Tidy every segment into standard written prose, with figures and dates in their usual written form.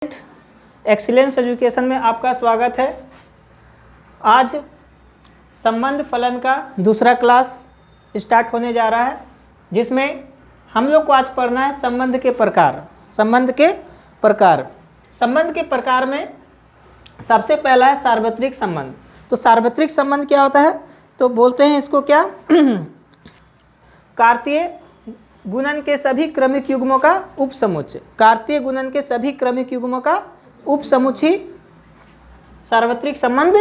Excellence education में आपका स्वागत है। आज संबंध फलन का दूसरा क्लास स्टार्ट होने जा रहा है, जिसमें हम लोग को आज पढ़ना है संबंध के प्रकार। संबंध के प्रकार में सबसे पहला है सार्वत्रिक संबंध। तो सार्वत्रिक संबंध क्या होता है? तो बोलते हैं इसको क्या कार्तीय गुणन के सभी क्रमिक युग्मों का उपसमुच्चय। कार्तीय गुणन के सभी क्रमिक युग्मों का उपसमुच्चय ही सार्वत्रिक संबंध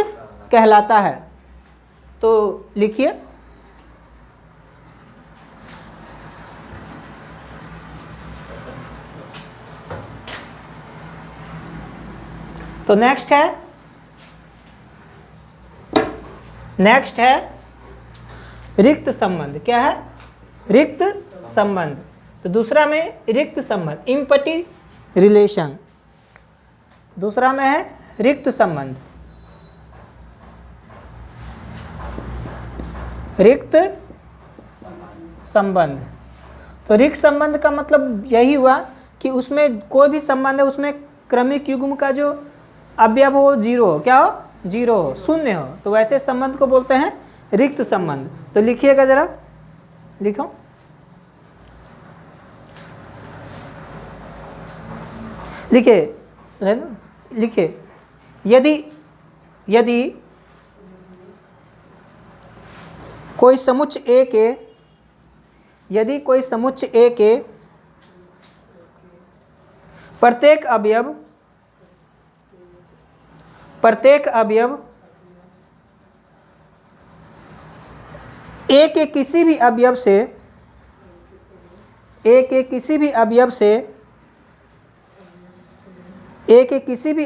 कहलाता है। तो लिखिए, तो नेक्स्ट है रिक्त संबंध। क्या है? रिक्त संबंध। तो दूसरा में रिक्त संबंध, इम्पटी रिलेशन। दूसरा में है रिक्त संबंध। रिक्त संबंध। तो रिक्त संबंध का मतलब यही हुआ कि उसमें कोई भी संबंध है, उसमें क्रमिक युग्म का जो अवयव हो जीरो हो। क्या हो? जीरो हो, शून्य हो। तो वैसे संबंध को बोलते हैं रिक्त संबंध। तो लिखिएगा जरा, लिखो। लिखिए यदि कोई समुच्चय A के प्रत्येक अवयव A के किसी भी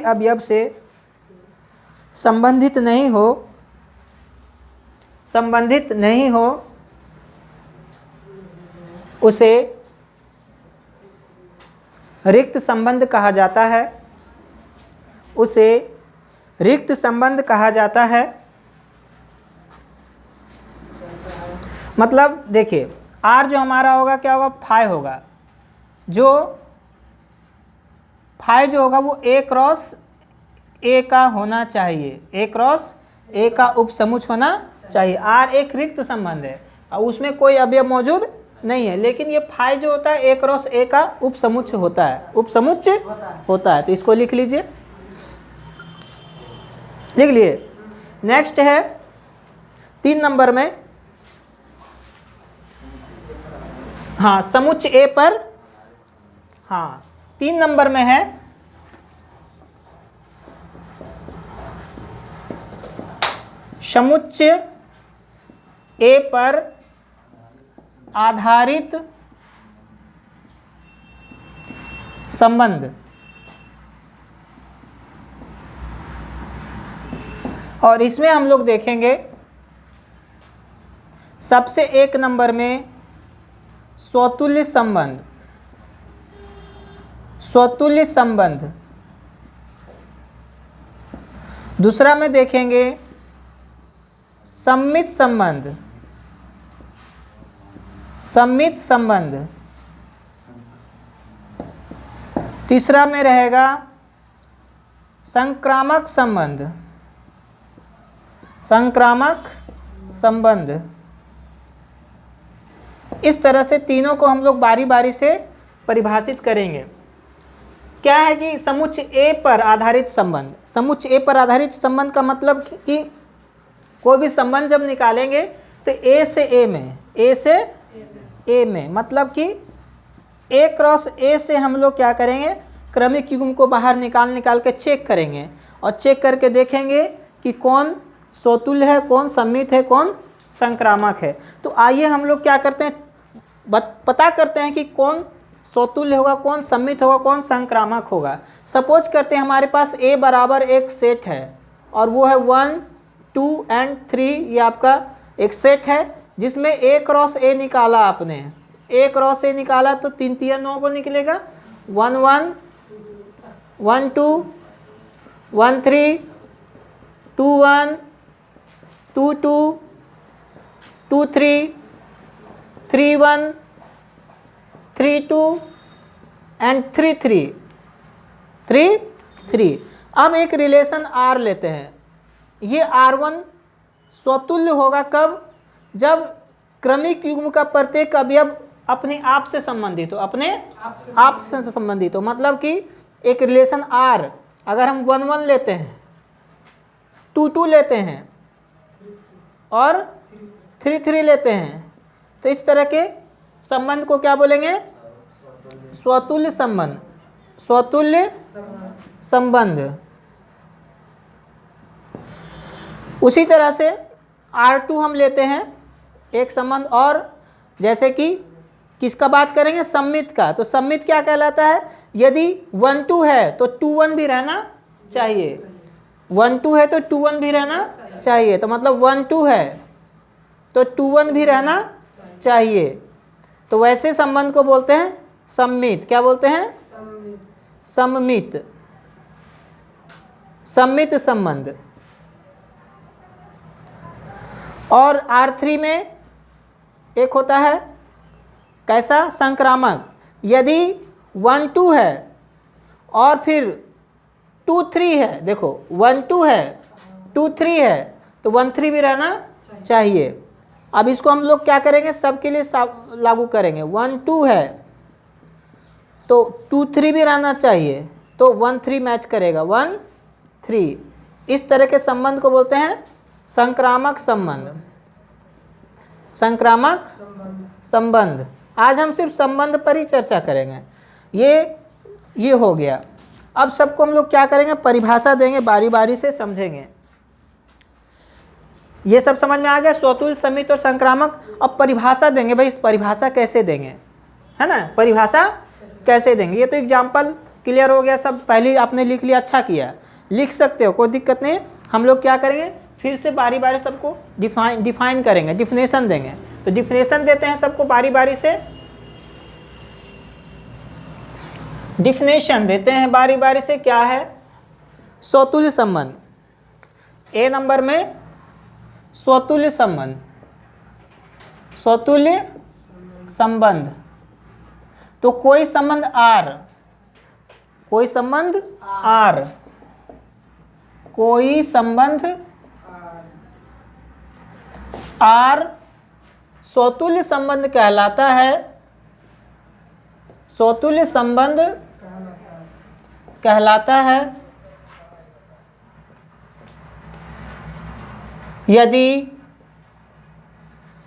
अवयव से संबंधित नहीं हो उसे रिक्त संबंध कहा जाता है। मतलब देखिए, R जो हमारा होगा क्या होगा? फाई होगा। फाई जो होगा वो A क्रॉस A का होना चाहिए। A क्रॉस A का उपसमुच्चय होना चाहिए। R एक रिक्त संबंध है और उसमें कोई अवयव मौजूद नहीं है, लेकिन ये फाई जो होता है A क्रॉस A का उपसमुच्चय होता है। तो इसको लिख लीजिए, लिख लिए। नेक्स्ट है 3 नंबर में, हाँ, समुच्चय A पर, हाँ 3 नंबर में है समुच्चय A पर आधारित संबंध। और इसमें हम लोग देखेंगे सबसे 1 नंबर में स्वतुल्य संबंध। दूसरा में देखेंगे सम्मित संबंध। तीसरा में रहेगा संक्रामक संबंध। इस तरह से तीनों को हम लोग बारी बारी से परिभाषित करेंगे। क्या है कि समुच्चय A पर आधारित संबंध। समुच्चय A पर आधारित संबंध का मतलब कि कोई भी संबंध जब निकालेंगे तो A से A में मतलब कि A क्रॉस A से हम लोग क्या करेंगे? क्रमिक युग्म को बाहर निकाल के चेक करेंगे और चेक करके देखेंगे कि कौन स्वतुल्य है, कौन सम्मित है, कौन संक्रामक है। तो आइए हम लोग क्या करते हैं, पता करते हैं कि कौन स्वतुल्य होगा, कौन सम्मित होगा, कौन संक्रामक होगा। सपोज करते हैं हमारे पास A बराबर एक सेट है और वो है 1, 2 and 3। ये आपका एक सेट है जिसमें A क्रॉस A निकाला आपने। A क्रॉस A निकाला तो 3 3 9 को निकलेगा। 1 1 1 2 1 3 2 1 2 2 2 3 3 1 3 2 and 3 3। 3 अब एक रिलेशन R लेते हैं। ये R1 स्वतुल्य होगा कब? जब क्रमिक युग्म का प्रत्येक अवयव अपने आप से संबंधित हो, अपने आप से संबंधित हो। मतलब कि एक रिलेशन R अगर हम 1 लेते हैं, 2 लेते हैं और 3 लेते हैं, तो इस तरह के संबंध को क्या बोलेंगे? स्वतुल्य संबंध। स्वतुल्य संबंध। उसी तरह से R2 हम लेते हैं एक संबंध और, जैसे कि किसका बात करेंगे? सम्मित का। तो सम्मित क्या कहलाता है? यदि 1-2 है तो 2-1 भी रहना चाहिए। 1-2 है तो 2-1 भी रहना चाहिए। तो मतलब 1-2 है तो 2-1 भी रहना चाहिए। तो वैसे संबंध को बोलते हैं सम्मित। क्या बोलते हैं? सम्मित। सम्मित संबंध। और R3 में एक होता है कैसा? संक्रामक। यदि 1-2 है और फिर 2-3 है, देखो 1-2 है 2-3 है तो 1-3 भी रहना चाहिए। अब इसको हम लोग क्या करेंगे? सबके लिए लागू करेंगे। 1-2 है तो 2-3 भी रहना चाहिए, तो 1-3 मैच करेगा 1-3। इस तरह के संबंध को बोलते हैं संक्रामक संबंध। संक्रामक संबंध। आज हम सिर्फ संबंध पर ही चर्चा करेंगे। ये हो गया। अब सबको हम लोग क्या करेंगे? परिभाषा देंगे, बारी बारी से समझेंगे। ये सब समझ में आ गया? स्वतुल्य, सम्मित और संक्रामक। अब परिभाषा देंगे। भाई इस परिभाषा कैसे देंगे, है ना? परिभाषा कैसे देंगे? ये तो एग्जाम्पल क्लियर हो गया सब। पहले ही आपने लिख लिया, अच्छा किया। लिख सकते हो, कोई दिक्कत नहीं। हम लोग क्या करेंगे? फिर से बारी बारी सबको डिफाइन करेंगे, डिफिनेशन देंगे। तो डिफिनेशन देते हैं सबको बारी बारी से। डिफिनेशन देते हैं बारी बारी से। क्या है? स्वतुल्य संबंध। ए नंबर में स्वतुल्य संबंध। स्वतुल्य संबंध। तो कोई संबंध R, कोई संबंध R, कोई संबंध R स्वतुल्य संबंध कहलाता है। स्वतुल्य संबंध कहलाता है यदि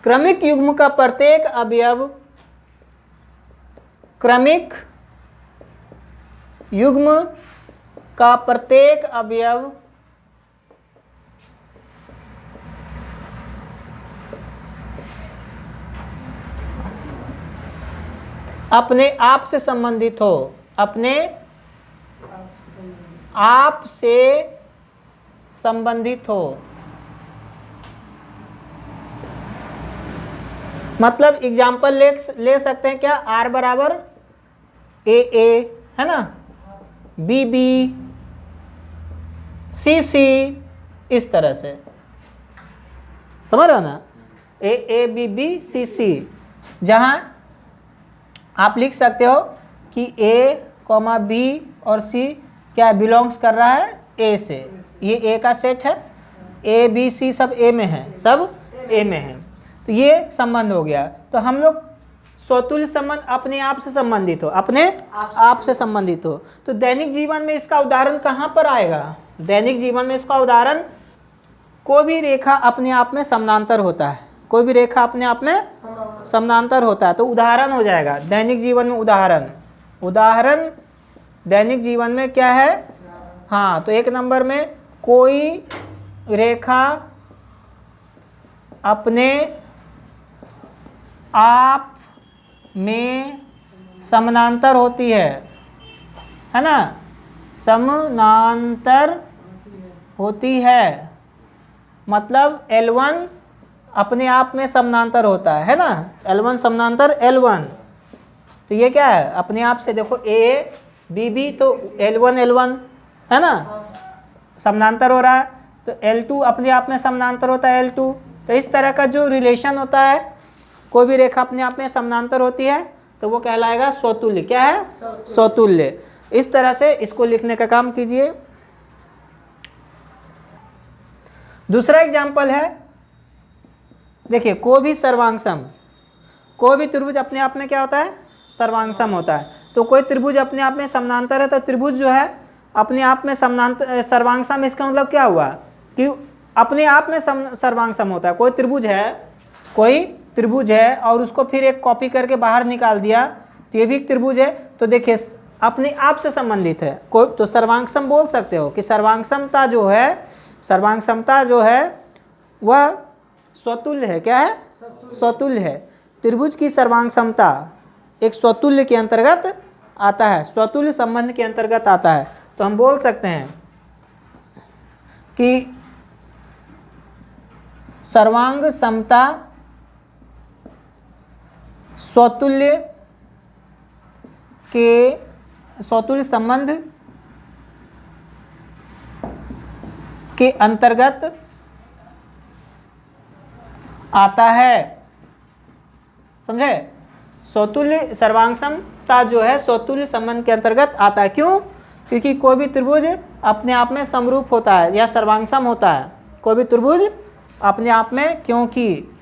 क्रमिक युग्म का प्रत्येक अवयव, क्रमिक युग्म का प्रत्येक अवयव अपने आप से संबंधित हो। अपने आप से संबंधित हो। मतलब एग्जाम्पल ले सकते हैं क्या? R बराबर AA, है ना? BB, CC, इस तरह से। समझ रहे हो ना? AABB CC, जहां आप लिख सकते हो कि A, B और C क्या बिलोंग्स कर रहा है? A से। ये A का सेट है। A, B, C सब A में है, सब A में है। तो ये संबंध हो गया। तो हम लोग स्वतुल्य संबंध अपने आप से संबंधित हो, अपने आप से संबंधित हो। तो दैनिक जीवन में इसका उदाहरण कहाँ पर आएगा? दैनिक जीवन में इसका उदाहरण, कोई भी रेखा अपने आप में समानांतर होता है। कोई भी रेखा अपने आप में समानांतर होता है तो उदाहरण हो जाएगा दैनिक जीवन में। उदाहरण दैनिक जीवन में क्या है? हाँ, तो एक नंबर में कोई रेखा अपने आप में समानांतर होती है ना? समानांतर होती है, मतलब L1 अपने आप में समानांतर होता है ना? L1 समानांतर L1। तो ये क्या है? अपने आप से। देखो A, B, B, तो L1 है ना? समानांतर हो रहा है। तो L2 अपने आप में समानांतर होता है L2। तो इस तरह का जो रिलेशन होता है, कोई भी रेखा अपने आप में समानांतर होती है तो वो कहलाएगा स्वतुल्य। क्या है? स्वतुल्य। इस तरह से इसको लिखने का काम कीजिए। दूसरा एग्जाम्पल है, देखिए कोई भी सर्वांगसम, कोई भी त्रिभुज अपने आप में क्या होता है, सर्वांगसम होता है। तो कोई त्रिभुज अपने आप में समानांतर है, तो त्रिभुज जो है अपने आप में समानांतर सर्वांगसम, इसका मतलब क्या हुआ कि अपने आप में सर्वांगसम होता है। कोई त्रिभुज है और उसको फिर एक कॉपी करके बाहर निकाल दिया, तो ये भी एक त्रिभुज है। तो देखिए अपने आप से संबंधित है, कोई तो सर्वांगसम बोल सकते हो कि सर्वांगसमता जो है वह स्वतुल्य है। क्या है? स्वतुल्य है। त्रिभुज की सर्वांगसमता एक स्वतुल्य के अंतर्गत आता है, स्वतुल्य संबंध के अंतर्गत आता है। तो हम बोल सकते हैं कि सर्वांग समता स्वतुल्य संबंध के अंतर्गत आता है। समझे? स्वतुल्य सर्वांगसमता जो है स्वतुल्य संबंध के अंतर्गत आता है। क्यों? क्योंकि कोई भी त्रिभुज अपने आप में समरूप होता है या सर्वांगसम होता है। कोई भी त्रिभुज अपने आप में, क्योंकि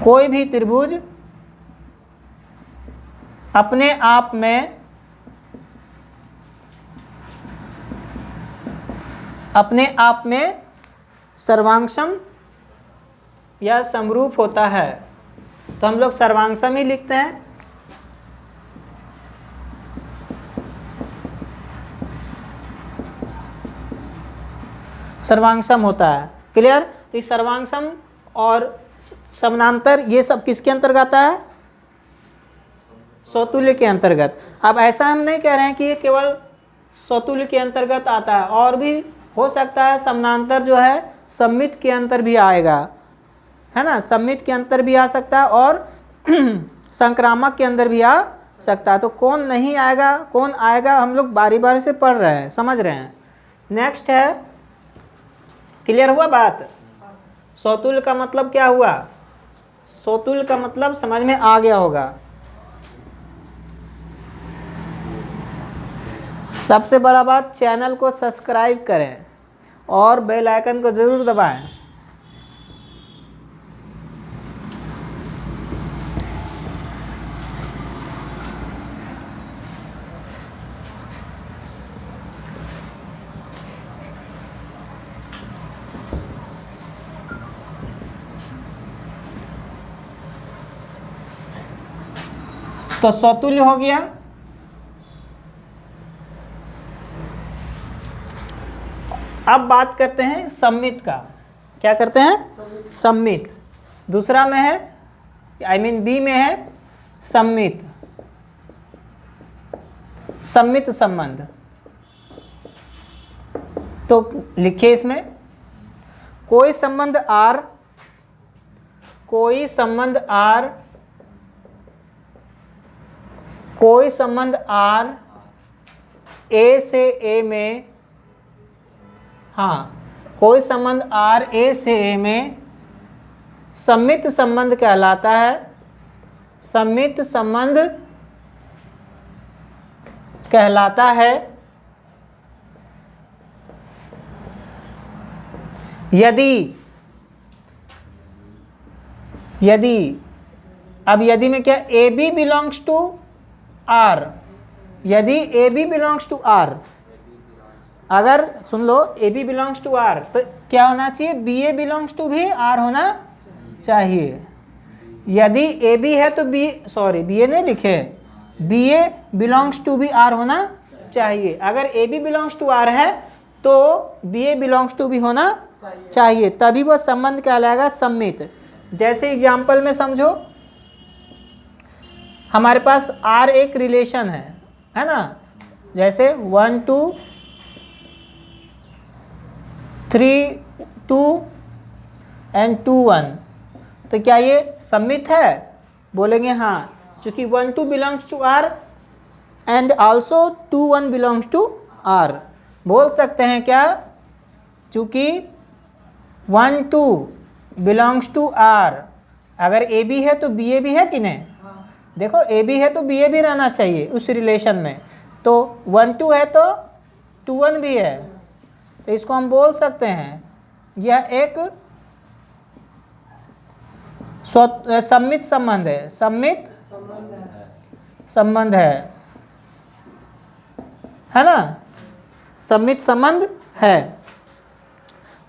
कोई भी त्रिभुज अपने आप में सर्वांगसम या समरूप होता है। तो हम लोग सर्वांगसम ही लिखते हैं। सर्वांगसम होता है। क्लियर? तो इस सर्वांगसम और समानांतर ये सब किसके अंतर्गत आता है? स्वतुल्य के अंतर्गत। अब ऐसा हम नहीं कह रहे हैं कि ये केवल स्वतुल्य के अंतर्गत आता है, और भी हो सकता है समानांतर जो है सममित के अंतर भी आएगा, है ना, सममित के अंतर भी आ सकता है और संक्रामक के अंदर भी आ सकता है। तो कौन नहीं आएगा, कौन आएगा, हम लोग बारी बारी से पढ़ रहे हैं, समझ रहे हैं। नेक्स्ट है, क्लियर हुआ बात? स्वतुल्य का मतलब क्या हुआ? स्वतुल्य का मतलब समझ में आ गया होगा। सबसे बड़ा बात, चैनल को सब्सक्राइब करें और बेल आइकन को जरूर दबाएं। तो स्वतुल्य हो गया। अब बात करते हैं सममित का। क्या करते हैं? सममित। दूसरा में है, बी में है सममित संबंध। तो लिखिए इसमें कोई संबंध R ए से ए में, हाँ, कोई संबंध R ए से ए में सममित संबंध कहलाता है। सममित संबंध कहलाता है यदि में क्या, A B belongs to R। यदि A B belongs to R, अगर सुन लो A B belongs to R, तो क्या होना चाहिए? बी ए बिलोंग्स टू भी R होना चाहिए। यदि ए बी है तो बी ए नहीं लिखे, बी ए बिलोंग्स टू भी R होना चाहिए। अगर A B belongs to R है तो बी ए बिलोंग्स टू भी होना चाहिए, तभी वो संबंध कहलाएगा सममित। जैसे एग्जाम्पल में समझो, हमारे पास R एक रिलेशन है ना, जैसे 1 2 3 2 एंड 2 1। तो क्या ये सममित है? बोलेंगे हाँ, क्योंकि 1 2 belongs to R and also 2 1 belongs to R। बोल सकते हैं क्या? चूँकि 1 2 बिलोंग्स टू R, अगर ए बी है तो बी ए भी है कि नहीं? देखो ए बी है तो बी ए भी रहना चाहिए उस रिलेशन में, तो 1 2 है तो 2 1 भी है, तो इसको हम बोल सकते हैं यह एक सममित संबंध है, सममित संबंध है ना, सममित संबंध है।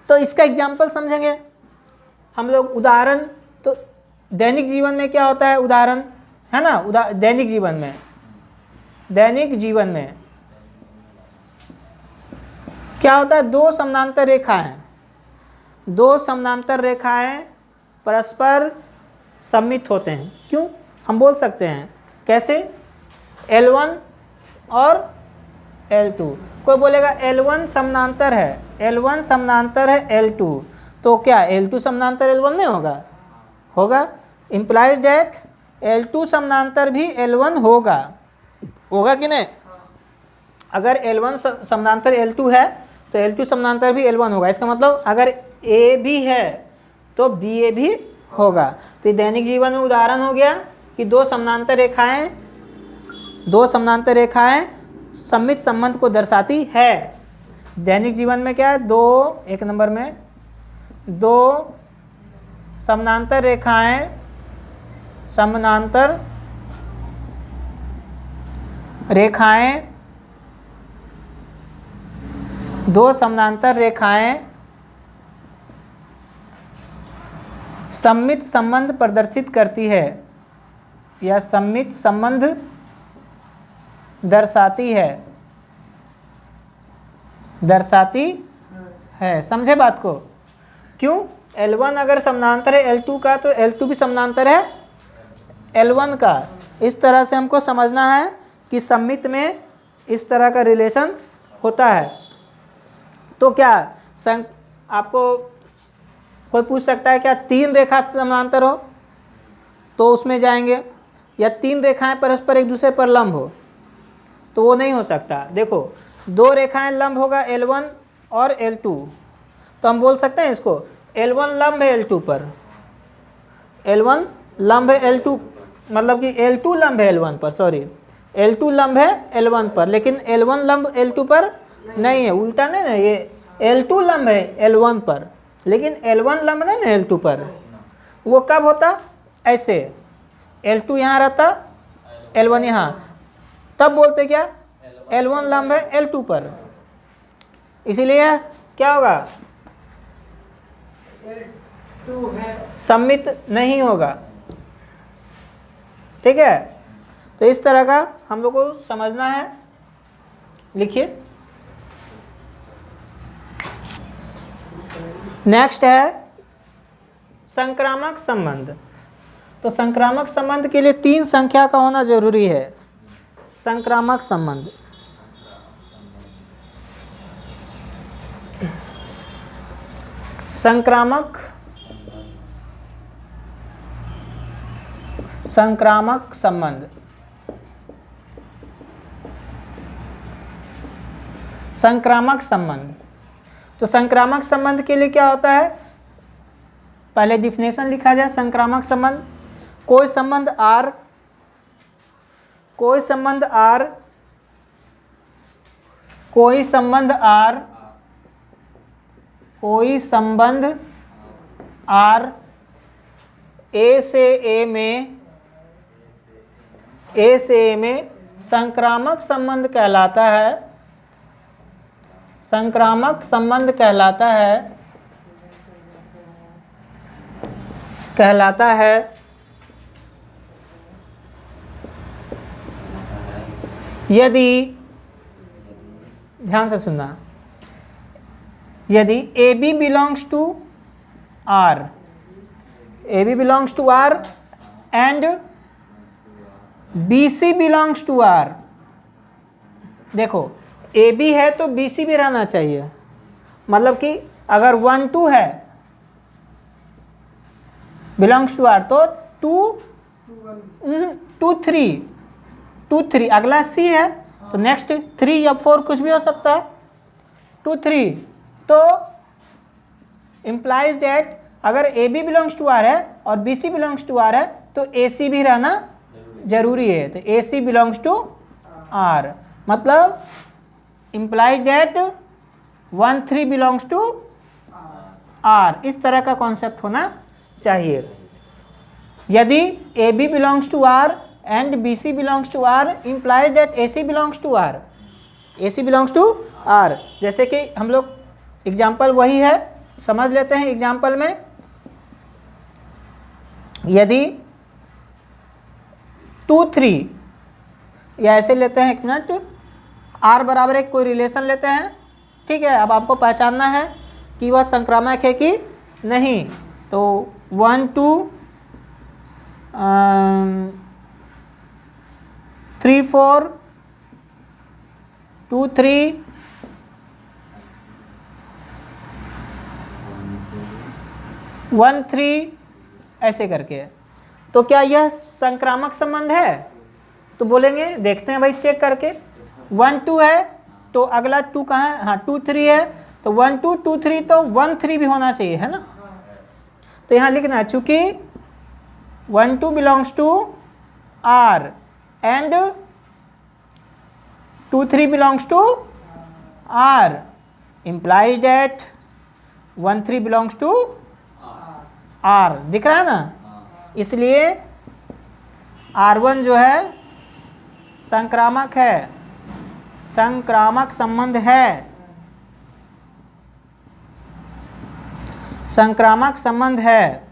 तो इसका एग्जाम्पल समझेंगे हम लोग। उदाहरण तो दैनिक जीवन में क्या होता है, उदाहरण है ना, दैनिक जीवन में क्या होता है, दो समानांतर रेखाएं परस्पर सममित होते हैं। क्यों, हम बोल सकते हैं कैसे, L1 और L2। कोई बोलेगा L1 समानांतर है L2, तो क्या L2 समानांतर L1 नहीं होगा? इम्प्लाइज दैट L2 समानांतर भी L1 होगा कि नहीं? अगर L1 समानांतर L2 है तो L2 समानांतर भी L1 होगा। इसका मतलब अगर A भी है तो BA भी होगा। तो दैनिक जीवन में उदाहरण हो गया कि दो समानांतर रेखाएं सममित संबंध को दर्शाती है। दैनिक जीवन में क्या है, एक नंबर में दो समानांतर रेखाएं सममित संबंध प्रदर्शित करती है या सममित संबंध दर्शाती है। समझे बात को? क्यों, L1 अगर समानांतर है L2 का तो L2 भी समानांतर है L1 का। इस तरह से हमको समझना है कि सममित में इस तरह का रिलेशन होता है। तो क्या आपको कोई पूछ सकता है क्या 3 रेखा समानांतर हो तो उसमें जाएंगे, या 3 रेखाएं परस्पर एक दूसरे पर लंब हो, तो वो नहीं हो सकता। देखो 2 रेखाएं लंब होगा L1 और L2, तो हम बोल सकते हैं इसको L1 लंब है L2 पर, L1 लंब है L2, मतलब कि L2 लंब है L1 पर, L2 लंब है L1 पर, लेकिन L1 लंब L2 पर नहीं है। उल्टा नहीं ना, ये L2 लंब है L1 पर लेकिन L1 लंब नहीं ना L2 पर। वो कब होता, ऐसे L2 यहाँ रहता, L1 यहाँ, तब बोलते क्या L1 लंब है L2 पर। इसीलिए क्या होगा, सममित नहीं होगा। ठीक है, तो इस तरह का हम लोग को समझना है। लिखिए, नेक्स्ट है संक्रामक संबंध। तो संक्रामक संबंध के लिए 3 संख्या का होना जरूरी है। संक्रामक संबंध, संक्रामक संबंध, संक्रामक संबंध। तो संक्रामक संबंध के लिए क्या होता है, पहले डिफिनेशन लिखा जाए। संक्रामक संबंध, कोई संबंध R A से A में संक्रामक संबंध कहलाता है यदि, ध्यान से सुनना, यदि AB belongs to R and BC belongs to R। देखो AB है तो BC भी रहना चाहिए, मतलब कि अगर 1 2 है belongs to R तो 2 3 अगला C है तो नेक्स्ट 3 या 4 कुछ भी हो सकता है, 2 3। तो इम्प्लाइज दैट अगर AB belongs to R है और BC belongs to R है तो AC भी रहना जरूरी है, तो AC बिलोंग्स टू R, मतलब implies that 1 3 belongs to R। इस तरह का कॉन्सेप्ट होना चाहिए। यदि AB belongs to R and BC belongs to R, implies that AC belongs to R, AC belongs to R। जैसे कि हम लोग एग्जाम्पल वही है, समझ लेते हैं एग्जाम्पल में। यदि 2 3, या ऐसे लेते हैं, एक मिनट, R बराबर एक कोई रिलेशन लेते हैं, ठीक है। अब आपको पहचानना है कि वह संक्रामक है कि नहीं। तो 1 2 3 4 2 3 1 3 ऐसे करके, तो क्या यह संक्रामक संबंध है? तो बोलेंगे, देखते हैं भाई चेक करके। 1 2 है तो अगला 2 कहाँ है? हाँ 2 3 है, तो 1 2 2 3, तो 1 3 भी होना चाहिए, है ना। तो यहाँ लिखना है, चूंकि 1 2 belongs to R and 2 3 belongs to R, implies that 1 3 belongs to R। दिख रहा है ना। इसलिए R1 जो है संक्रामक है, संक्रामक संबंध है, संक्रामक संबंध है।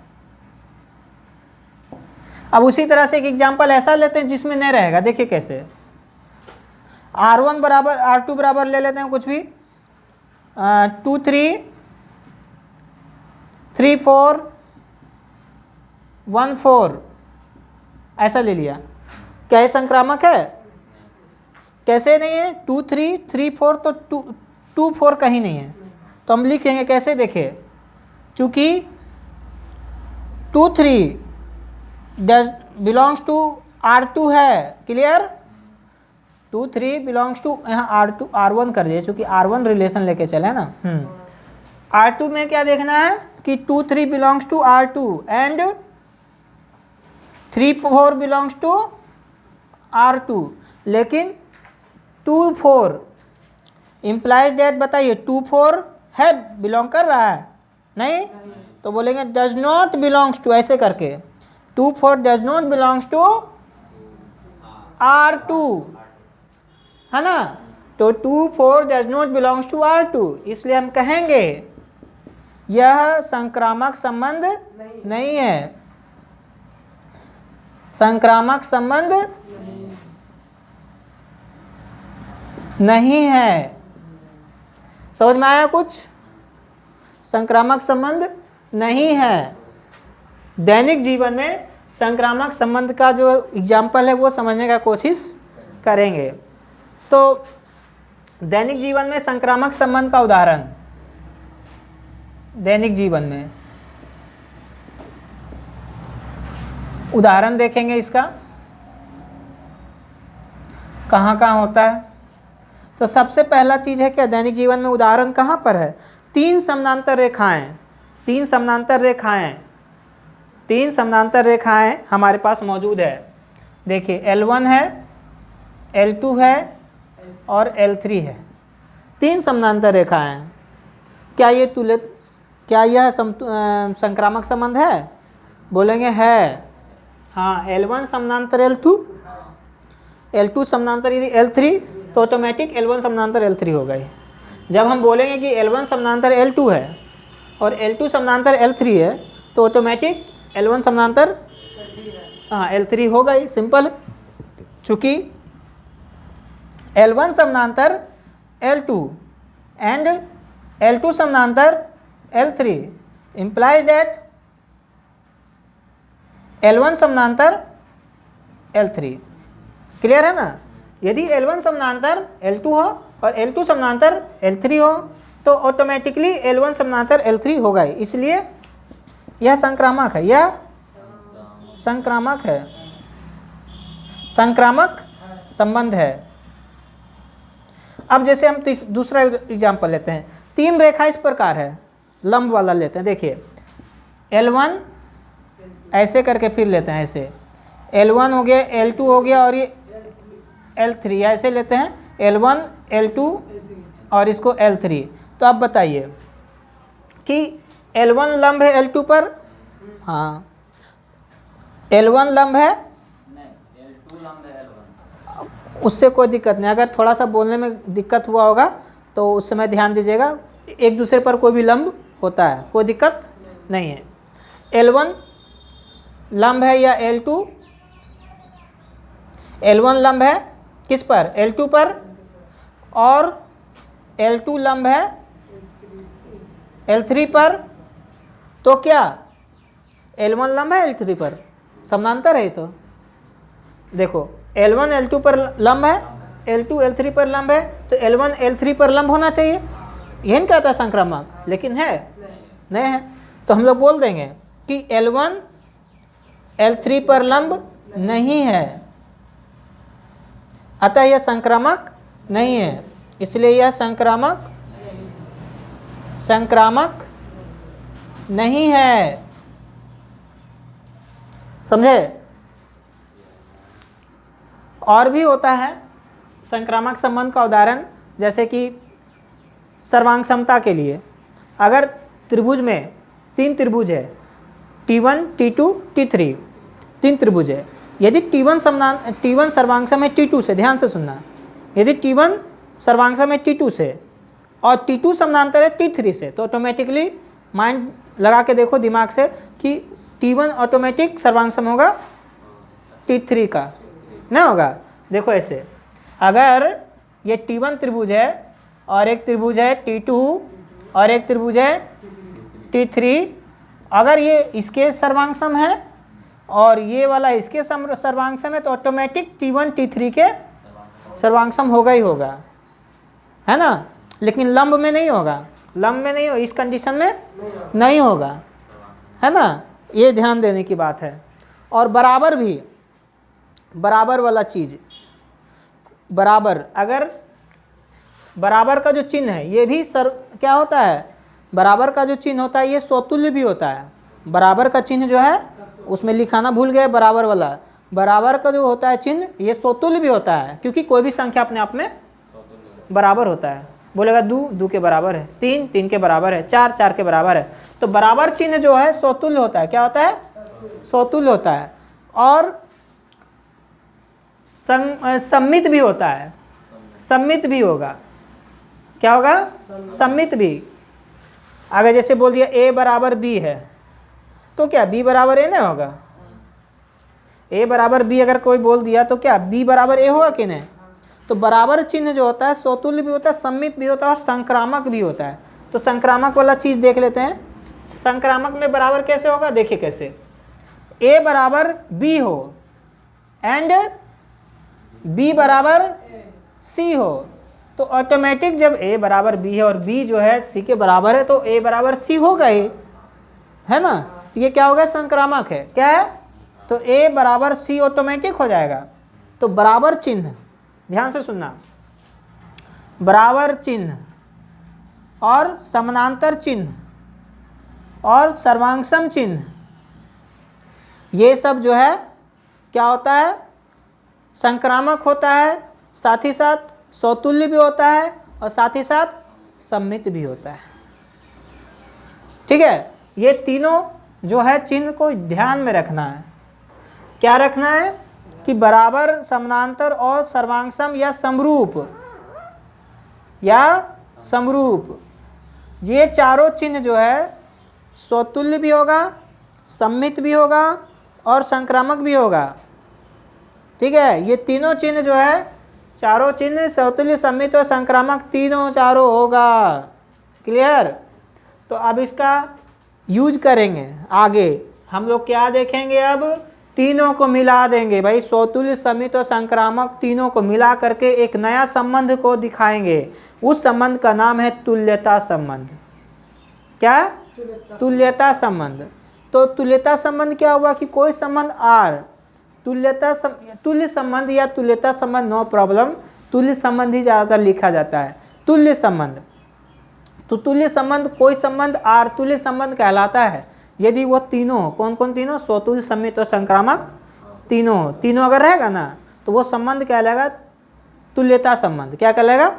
अब उसी तरह से एक एग्जांपल ऐसा लेते हैं जिसमें नहीं रहेगा, देखिए कैसे। R1 बराबर R2 बराबर ले लेते हैं कुछ भी, 2 3 3 4 1 4 ऐसा ले लिया। क्या ये संक्रामक है? कैसे नहीं है? 2 3 3 4, तो 2 4 कहीं नहीं है, तो हम लिखेंगे कैसे, देखें, चूंकि 2 3 बिलोंग्स टू R2 है, क्लियर। 2 3 बिलोंग्स टू, यहाँ R2 R1 कर दिए, चूंकि R1 रिलेशन लेके चले ना। R2 में क्या देखना है कि 2 3 belongs to R2 and 3 4 belongs to R2, लेकिन 2 4 इम्प्लाइज दैट, बताइए 2 4 है, बिलोंग कर रहा है? नहीं, तो बोलेंगे डज नॉट बिलोंग्स टू, ऐसे करके 2 4 does not belongs to R2, है ना। तो 2 4 does not belongs to R2, इसलिए हम कहेंगे यह संक्रामक संबंध नहीं है, संक्रामक संबंध नहीं है। समझ में आया कुछ? संक्रामक संबंध नहीं है। दैनिक जीवन में संक्रामक संबंध का जो एग्जाम्पल है वो समझने का कोशिश करेंगे। तो दैनिक जीवन में संक्रामक संबंध का उदाहरण, दैनिक जीवन में उदाहरण देखेंगे इसका, कहाँ कहाँ होता है। तो सबसे पहला चीज़ है क्या, दैनिक जीवन में उदाहरण कहाँ पर है? 3 समानांतर रेखाएं, 3 समानांतर रेखाएं, 3 समानांतर रेखाएं हमारे पास मौजूद है। देखिए L1 है, L2 है और L3 है, 3 समानांतर रेखाएं। क्या ये क्या यह संक्रामक संबंध है? बोलेंगे है। हाँ, L1 समानांतर L2, L2 समानांतर यदि L3, तो ऑटोमेटिक L1 समानांतर L3 होगा ही। जब हम बोलेंगे कि L1 समानांतर L2 है और L2 समानांतर L3 है, तो ऑटोमेटिक L1 समानांतर L3 होगा ही, सिंपल। चूँकि L1 समानांतर L2 एंड L2 समानांतर L3 implies that L1 समानांतर L3, क्लियर है ना। यदि L1 समानांतर L2 हो और L2 समानांतर L3 हो, तो ऑटोमेटिकली L1 समानांतर L3 होगा ही। इसलिए यह संक्रामक है, यह संक्रामक है, संक्रामक संबंध है। अब जैसे हम दूसरा एग्जाम्पल लेते हैं, 3 रेखा इस प्रकार है, लंब वाला लेते हैं। देखिए L1 ऐसे करके फिर लेते हैं, ऐसे L1 हो गया, L2 हो गया और ये L3, ऐसे लेते हैं L1 L2 और इसको L3। तो आप बताइए कि L1 लंब है L2 पर, हाँ L1 लंब है, उससे कोई दिक्कत नहीं। अगर थोड़ा सा बोलने में दिक्कत हुआ होगा तो उस समय ध्यान दीजिएगा, एक दूसरे पर कोई भी लंब होता है, कोई दिक्कत नहीं है। L1 लंब है या L2, L1 लंब है किस पर, L2 पर, और L2 लंब है L3 पर। तो क्या L1 लंब है L3 पर, समानांतर है। तो देखो L1 L2 पर लंब है, L2 L3 पर लंब है, तो L1 L3 पर लंब होना चाहिए, यही नहीं कहता संक्रामक, लेकिन है नहीं है। तो हम लोग बोल देंगे कि L1 L3 पर लंब नहीं है, अतः यह संक्रामक नहीं है, इसलिए यह संक्रामक नहीं है। समझे? और भी होता है संक्रामक संबंध का उदाहरण, जैसे कि सर्वांग समता के लिए अगर त्रिभुज में 3 त्रिभुज है, T1 T2 T3, 3 त्रिभुज है। यदि T1 सर्वांगसम है T2 से, ध्यान से सुनना, यदि T1 सर्वांगसम है T2 से और T2 समानांतर है T3 से, तो ऑटोमेटिकली माइंड लगा के देखो दिमाग से कि T1 ऑटोमेटिक सर्वांगसम होगा T3 का, नहीं होगा। देखो ऐसे, अगर ये T1 त्रिभुज है और एक त्रिभुज है T2 और एक त्रिभुज है T3, अगर ये इसके सर्वांगसम है और ये वाला इसके सर्वांगसम है, तो ऑटोमेटिक T1 T3 के सर्वांगसम होगा ही होगा, है ना। लेकिन लंब में नहीं होगा, लंब में नहीं हो, इस कंडीशन में नहीं होगा, है ना। ये ध्यान देने की बात है। और बराबर भी, बराबर वाला चीज़, बराबर, अगर बराबर का जो चिन्ह है ये भी क्या होता है, बराबर का जो चिन्ह होता है ये स्वतुल्य भी होता है। बराबर का चिन्ह जो है उसमें लिखाना भूल गए, बराबर वाला, बराबर का जो होता है चिन्ह ये स्वतुल्य भी होता है, क्योंकि कोई भी संख्या अपने आप में बराबर होता है। बोलेगा 2 के बराबर है, 3 के बराबर है, 4 के बराबर है। तो बराबर चिन्ह जो है स्वतुल्य होता है। क्या होता है? स्वतुल्य होता है। और सम्मित भी होता है, सम्मित भी होगा। क्या होगा? सम्मित भी। अगर जैसे बोल दिया A बराबर B है, तो क्या B बराबर A नहीं होगा? A बराबर B अगर कोई बोल दिया तो क्या B बराबर A होगा कि नहीं? तो बराबर चिन्ह जो होता है स्वतुल्य भी होता है, सम्मित भी होता है और संक्रामक भी होता है। तो संक्रामक वाला चीज़ देख लेते हैं। संक्रामक में बराबर कैसे होगा, देखिए कैसे। A बराबर B हो एंड B बराबर C हो, तो ऑटोमेटिक जब A बराबर B है और B जो है C के बराबर है, तो A बराबर C होगा ही, है ना। तो ये क्या होगा? संक्रामक है। क्या है? तो A बराबर C ऑटोमेटिक हो जाएगा। तो बराबर चिन्ह, ध्यान से सुनना, बराबर चिन्ह और समानांतर चिन्ह और सर्वांगसम चिन्ह, ये सब जो है क्या होता है? संक्रामक होता है, साथ ही साथ स्वतुल्य भी होता है और साथ ही साथ सम्मित भी होता है। ठीक है, ये तीनों जो है चिन्ह को ध्यान में रखना है। क्या रखना है? कि बराबर, समानांतर और सर्वांगसम या समरूप, ये चारों चिन्ह जो है स्वतुल्य भी होगा, सम्मित भी होगा और संक्रामक भी होगा। ठीक है, ये तीनों चिन्ह जो है, चारों चिन्ह स्वतुल्य, सम्मित और संक्रामक, तीनों चारों होगा। क्लियर? तो अब इसका यूज करेंगे आगे। हम लोग क्या देखेंगे? अब तीनों को मिला देंगे भाई, स्वतुल्य, सम्मित और संक्रामक तीनों को मिला करके एक नया संबंध को दिखाएंगे। उस संबंध का नाम है तुल्यता संबंध। क्या? तुल्यता संबंध। तो तुल्यता संबंध क्या हुआ कि कोई संबंध R, तुल्य संबंध या तुल्यता संबंध, नो प्रॉब्लम, तुल्य संबंध ही ज़्यादातर लिखा जाता है। तुल्य संबंध, तो तुल्य संबंध, कोई संबंध R तुल्य संबंध कहलाता है यदि वो तीनों, कौन कौन तीनों? स्वतुल्य, सम्मित और संक्रामक तीनों तीनों अगर रहेगा ना तो वो संबंध कहलाएगा तुल्यता संबंध। क्या कहलाएगा?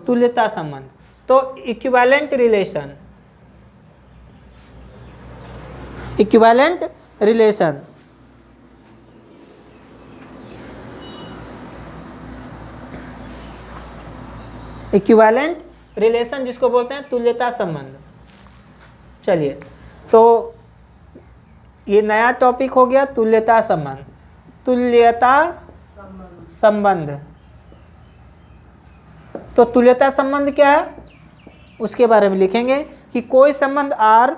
तुल्यता संबंध। तो equivalent relation, equivalent relation equivalent relation जिसको बोलते हैं तुल्यता संबंध। चलिए, तो ये नया टॉपिक हो गया तुल्यता संबंध। तुल्यता संबंध, तो तुल्यता संबंध क्या है उसके बारे में लिखेंगे कि कोई संबंध R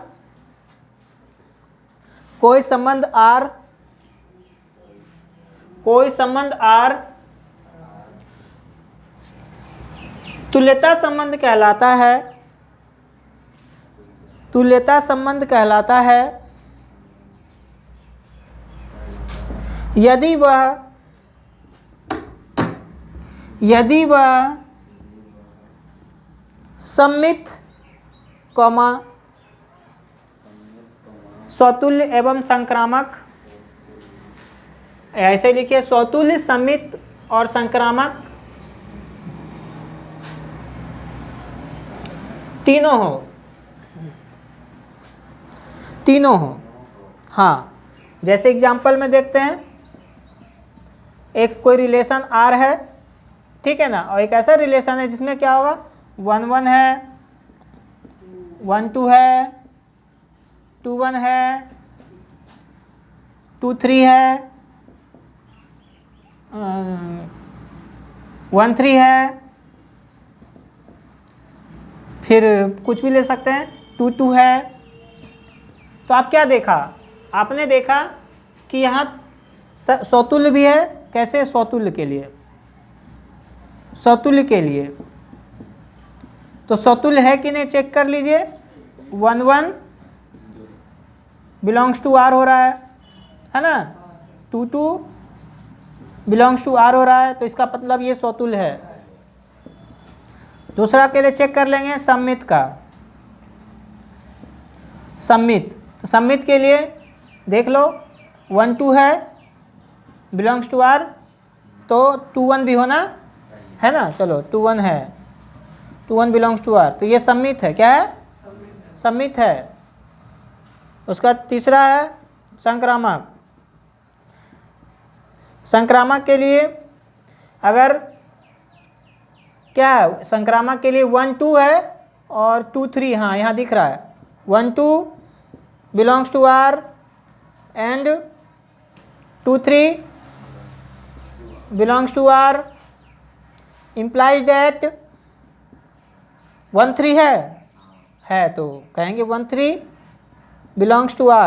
तुल्यता संबंध कहलाता है, तुल्यता संबंध कहलाता है यदि वह सममित कॉमा स्वतुल्य एवं संक्रामक, ऐसे लिखिए स्वतुल्य, सममित और संक्रामक तीनों हो। हाँ, जैसे एग्जाम्पल में देखते हैं, एक कोई रिलेशन R है, ठीक है ना, और एक ऐसा रिलेशन है जिसमें क्या होगा 1 1 है, 1 2 है, 2 1 है, 2 3 है, 1 3 है, फिर कुछ भी ले सकते हैं, 2 2 है। तो आप क्या देखा? आपने देखा कि यहाँ स्वतुल्य भी है। कैसे? स्वतुल्य के लिए, स्वतुल्य के लिए। तो स्वतुल्य है कि नहीं चेक कर लीजिए। 1 1 बिलोंग्स टू R हो रहा है ना, 2 2 बिलोंग्स टू R हो रहा है, तो इसका मतलब ये स्वतुल्य है। दूसरा के लिए चेक कर लेंगे सममित का। सममित, तो सममित के लिए देख लो 1 2 है, बिलोंग्स टू R, तो 2 1 भी होना है ना। चलो 2 1 है, 2 1 बिलोंग्स टू R, तो ये सममित है। क्या है? सममित है। उसका तीसरा है संक्रामक। संक्रामक के लिए अगर क्या है, संक्रामक के लिए 1 2 है और 2 3, हाँ यहाँ दिख रहा है 1 2 belongs to R and 2 3 belongs to R, implies that 1 3 है तो कहेंगे 1 3 बिलोंग्स टू R।